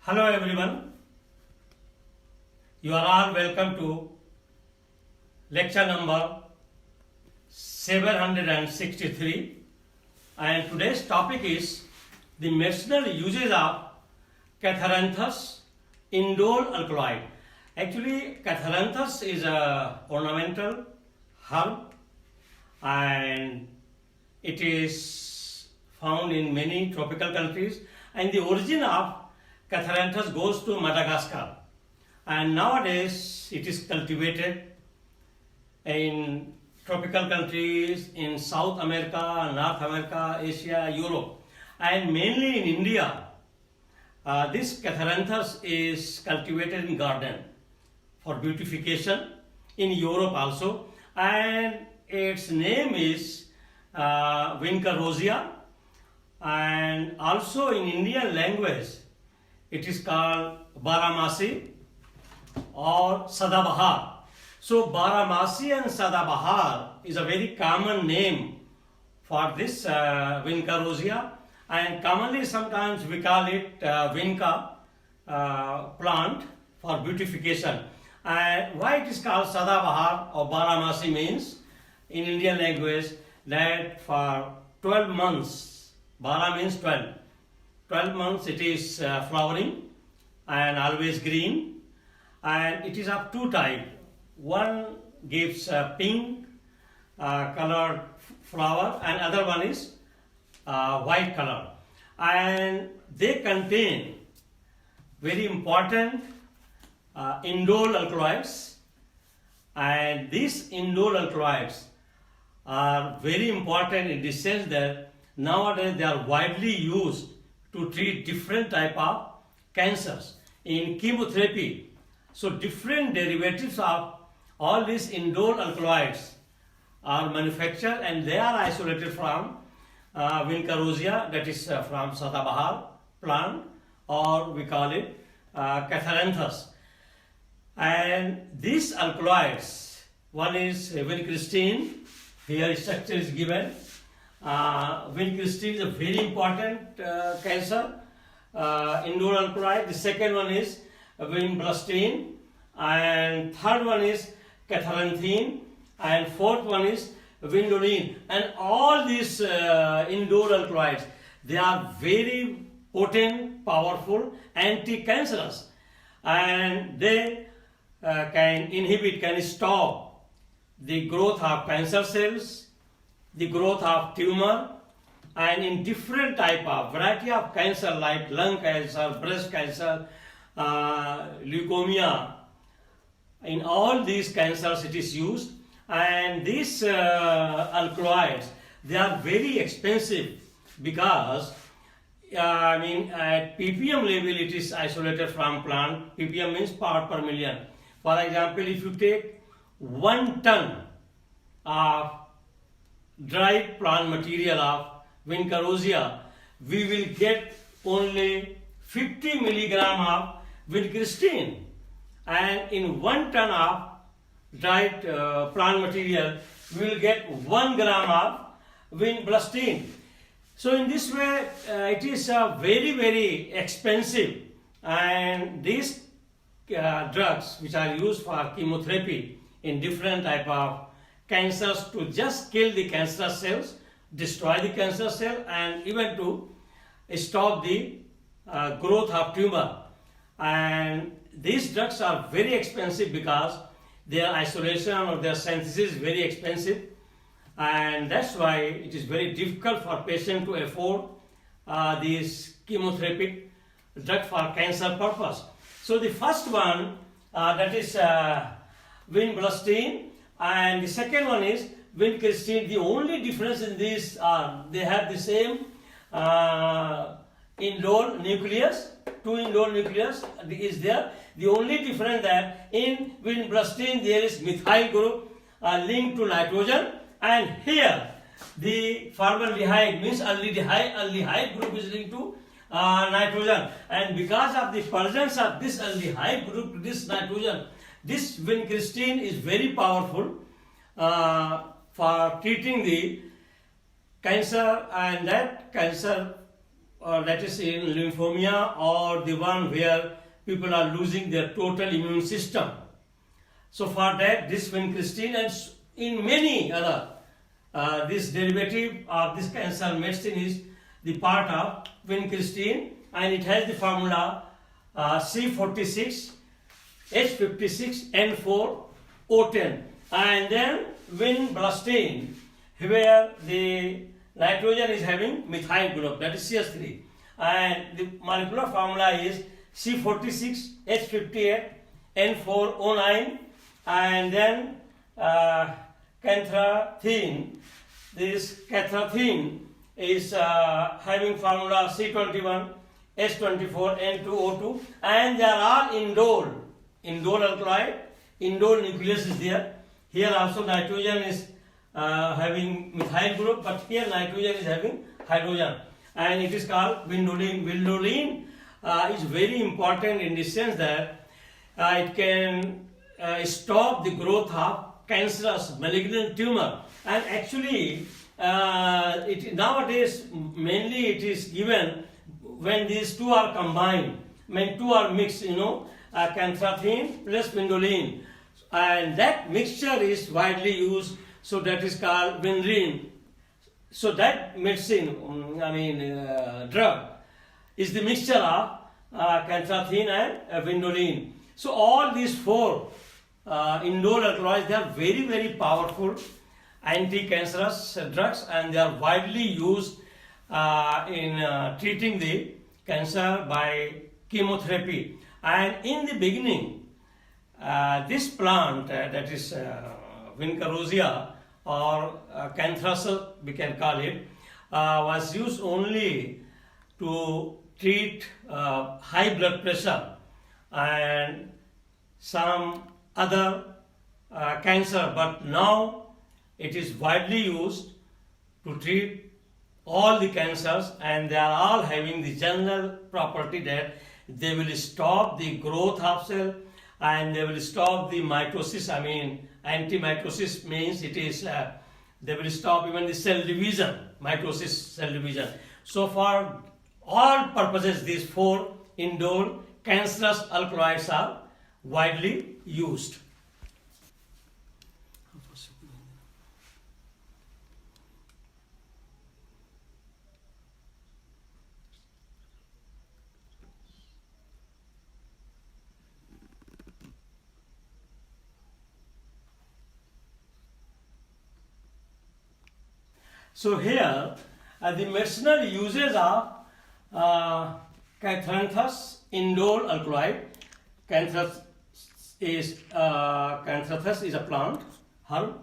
Hello everyone, you are all welcome to lecture number 763, and today's topic is the medicinal uses of Catharanthus indole alkaloid. Actually, Catharanthus is a ornamental herb and it is found in many tropical countries, and the origin of Catharanthus goes to Madagascar, and nowadays it is cultivated in tropical countries in South America, North America, Asia, Europe, and mainly in India. This Catharanthus is cultivated in garden for beautification, in Europe also, and its name is Vinca rosea, and also in Indian language it is called Baramasi or Sadabahar. So Baramasi and Sadabahar is a very common name for this Vinca rosea, and commonly sometimes we call it Vinca plant for beautification. And why it is called Sadabahar or Baramasi means in Indian language that for 12 months, Bara means 12 months it is flowering and always green, and it is of two types. One gives pink colored flower and other one is white color, and they contain very important indole alkaloids, and these indole alkaloids are very important in the sense that nowadays they are widely used to treat different type of cancers in chemotherapy. So different derivatives of all these indole alkaloids are manufactured and they are isolated from Vinca rosea, that is from Sadabahar plant, or we call it Catharanthus. And these alkaloids, one is vincristine, here structure is given. Vincristine is a very important cancer indole alkaloid. The second one is vinblastine, and third one is catharanthine, and fourth one is vindoline. And all these indole alkaloids, they are very potent, powerful, anti-cancerous, and they can stop the growth of cancer cells, the growth of tumor, and in different type of variety of cancer like lung cancer, breast cancer, leukemia. In all these cancers it is used, and these alkaloids, they are very expensive because at ppm level it is isolated from plant. Ppm means part per million. For example, if you take 1 ton of dried plant material of Vinca rosea, we will get only 50 milligram of vincristine, and in 1 ton of dried plant material we will get 1 gram of vinblastine. So in this way it is very expensive, and these drugs which are used for chemotherapy in different type of cancers to just kill the cancer cells, destroy the cancer cell, and even to stop the growth of tumor. And these drugs are very expensive because their isolation or their synthesis is very expensive, and that's why it is very difficult for patient to afford these chemotherapeutic drug for cancer purpose. So the first one that is vinblastine, and the second one is vincristine. The only difference in these are they have the same indole nucleus, two indole nucleus is there. The only difference that in vinblastine there is methyl group linked to nitrogen, and here the formaldehyde means aldehyde group is linked to nitrogen, and because of the presence of this aldehyde group to this nitrogen, this vincristine is very powerful for treating the cancer, and that cancer that is in lymphomia, or the one where people are losing their total immune system. So for that, this vincristine and in many other, this derivative of this cancer medicine is the part of vincristine, and it has the formula C46 H56 N4 O10, and then vinblastine, where the nitrogen is having methyl group, that is CS3, and the molecular formula is C46 H58 N4O9, and then cantharidin. This cantharidin is having formula C21 H24 N2O2, and they are all indole alkaloid. Indole nucleus is there. Here also nitrogen is having methyl group, but here nitrogen is having hydrogen, and it is called vindoline. Vindoline is very important in the sense that it can stop the growth of cancerous malignant tumor, and actually nowadays mainly it is given when these two are combined, when two are mixed, cantharidin plus vindoline, and that mixture is widely used, so that is called Vinrin. So that medicine, drug, is the mixture of cantharidin and vindoline. So all these four indole alkaloids, they are very, very powerful anti-cancerous drugs, and they are widely used in treating the cancer by chemotherapy. And in the beginning, this plant, that is Vinca rosea or cantharis, we can call it, was used only to treat high blood pressure and some other cancer, but now it is widely used to treat all the cancers, and they are all having the general property that they will stop the growth of cell, and they will stop the mitosis. Anti-mitosis means it is they will stop even the cell division, mitosis, cell division. So for all purposes, these four indole cancerous alkaloids are widely used. So here, the medicinal uses of Cantharis indole alkaloid. Cantharis is a plant, herb,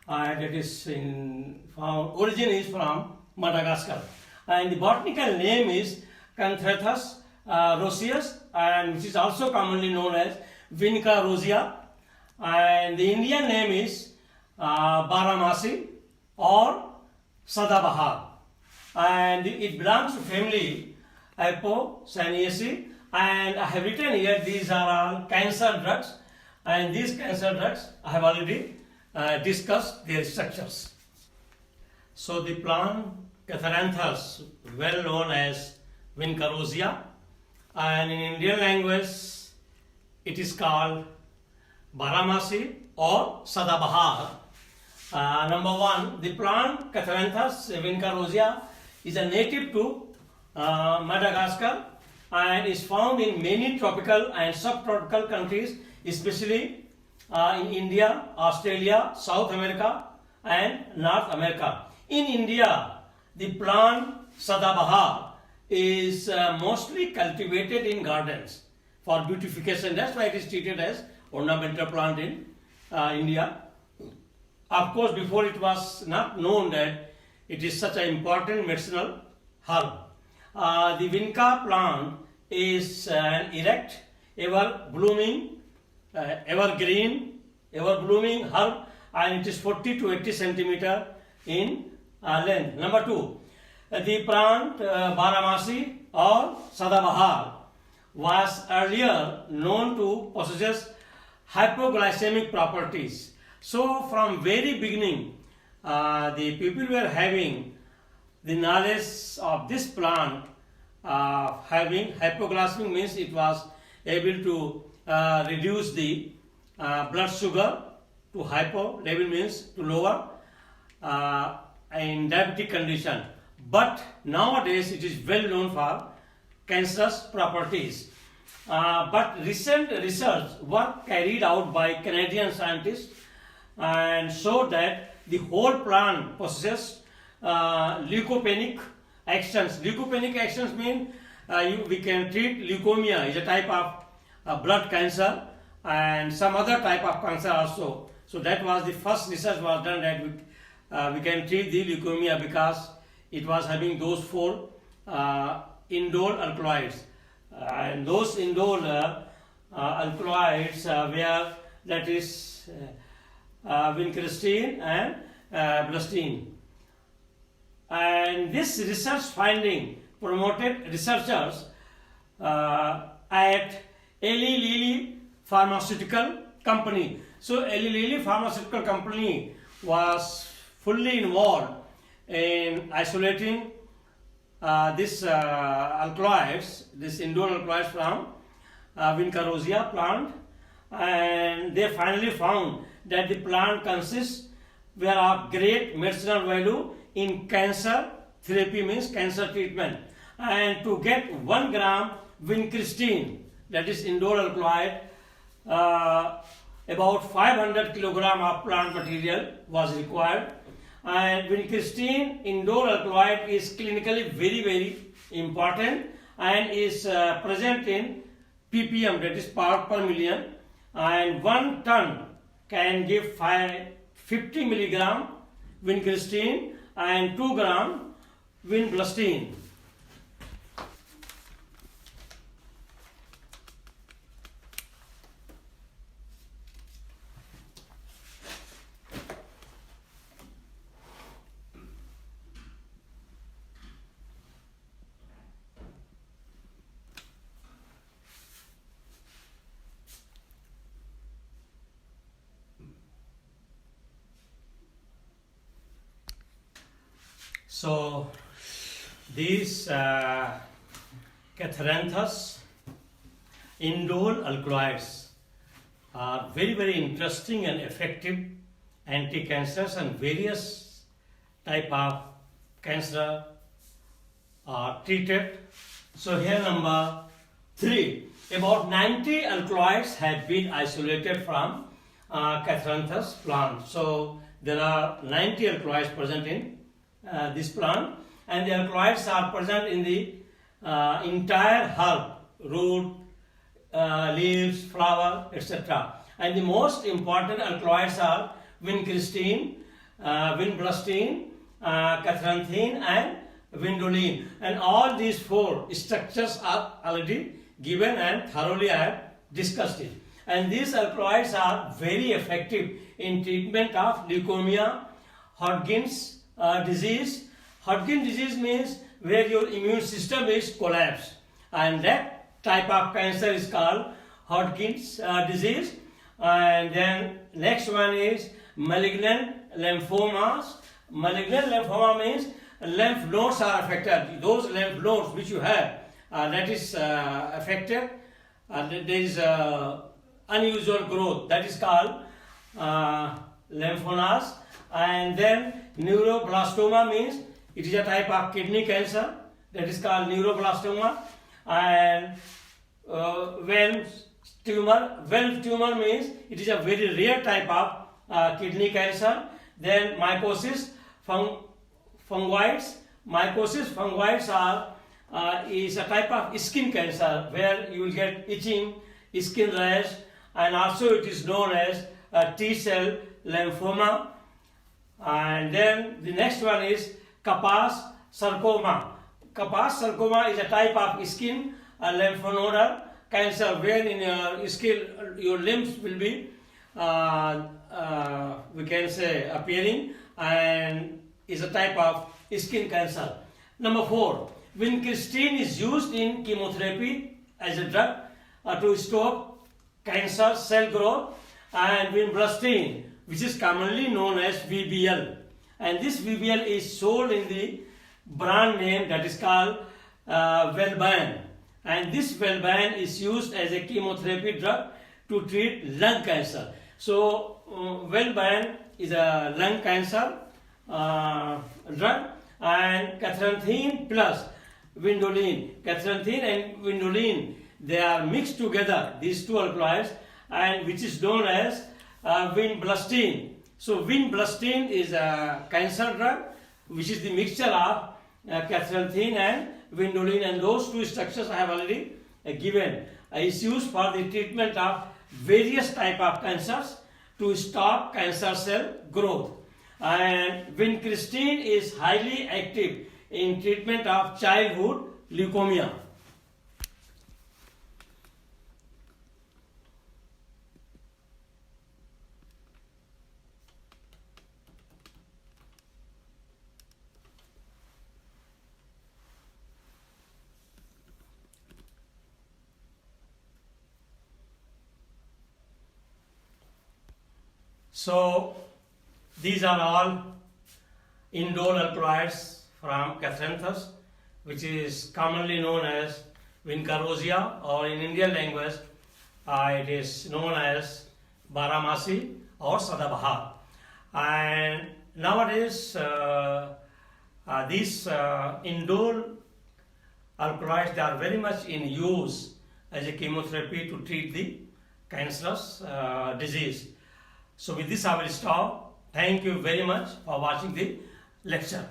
and it is origin is from Madagascar, and the botanical name is Cantharis roseus, and which is also commonly known as Vinca rosea, and the Indian name is Baramasi or Sadabahar, and it belongs to family Apocynaceae, and I have written here these are all cancer drugs, and these cancer drugs I have already discussed their structures. So the plant Catharanthus, well known as Vinca rosea, and in Indian language it is called Baramasi or Sadabahar. Number one, the plant Catharanthus Vinca rosea is a native to Madagascar and is found in many tropical and subtropical countries, especially in India, Australia, South America and North America. In India, the plant Sadabahar is mostly cultivated in gardens for beautification. That's why it is treated as ornamental plant in India. Of course, before it was not known that it is such an important medicinal herb. The Vinca plant is an erect, ever-blooming, evergreen, ever-blooming herb, and it is 40 to 80 centimeter in length. Number two, the plant Baramasi or Sadabahar was earlier known to possess hypoglycemic properties. So from very beginning, the people were having the knowledge of this plant having hypoglycemic means it was able to reduce the blood sugar to hypo, level means to lower in diabetic condition. But nowadays it is well known for cancerous properties. But recent research work carried out by Canadian scientists and showed that the whole plant possesses leukopenic actions. Leukopenic actions mean we can treat leukemia, is a type of blood cancer, and some other type of cancer also. So that was the first research was done that we can treat the leukemia because it was having those four indole alkaloids. And those indole alkaloids were, that is vincristine and blustein. And this research finding promoted researchers at Eli Lilly Pharmaceutical Company. So Eli Lilly Pharmaceutical Company was fully involved in isolating this alkaloids, this indole alkaloids from Vinca plant, and they finally found that the plant consists were of great medicinal value in cancer therapy, means cancer treatment. And to get 1 gram vincristine, that is indole alkaloid, about 500 kilogram of plant material was required. And vincristine indole alkaloid is clinically very important and is present in ppm, that is part per million, and 1 ton can give 50 milligram vincristine and 2 gram vinblastine. So these Catharanthus indole alkaloids are very interesting and effective anti-cancers, and various type of cancer are treated. So here number 3, about 90 alkaloids have been isolated from Catharanthus plant. So there are 90 alkaloids present in this plant, and the alkaloids are present in the entire herb, root, leaves, flower, etc. And the most important alkaloids are vincristine, vinblastine, catharanthine and vindoline. And all these 4 structures are already given and thoroughly I have discussed it. And these alkaloids are very effective in treatment of leukemia, Hodgkin's disease. Hodgkin disease means where your immune system is collapsed, and that type of cancer is called Hodgkin's disease. And then next one is malignant lymphomas. Malignant lymphoma means lymph nodes are affected. Those lymph nodes which you have that is affected, there is unusual growth, that is called lymphomas. And then neuroblastoma means it is a type of kidney cancer, that is called neuroblastoma. And Wells tumor means it is a very rare type of kidney cancer. Then mycosis fungoides. Mycosis fungoides is a type of skin cancer where you will get itching, skin rash, and also it is known as T-cell lymphoma. And then the next one is Kaposi sarcoma. Kaposi sarcoma is a type of skin lymphnodal cancer where in your skin your limbs will be we can say appearing, and is a type of skin cancer. Number 4, vincristine is used in chemotherapy as a drug to stop cancer cell growth, and vinblastine, which is commonly known as VBL, and this VBL is sold in the brand name that is called Velban, and this Velban is used as a chemotherapy drug to treat lung cancer. So Velban is a lung cancer drug, and catharanthine plus vindoline. Catharanthine and vindoline, they are mixed together, these two alkaloids, and which is known as vinblastine. So vinblastine is a cancer drug, which is the mixture of catharanthine and vindoline, and those two structures I have already given. Is used for the treatment of various type of cancers to stop cancer cell growth. And vincristine is highly active in treatment of childhood leukemia. So these are all indole alkaloids from Catharanthus, which is commonly known as Vinca rosea, or in Indian language it is known as Baramasi or Sadabahar. And nowadays these indole alkaloids, they are very much in use as a chemotherapy to treat the cancerous disease. So with this I will stop. Thank you very much for watching the lecture.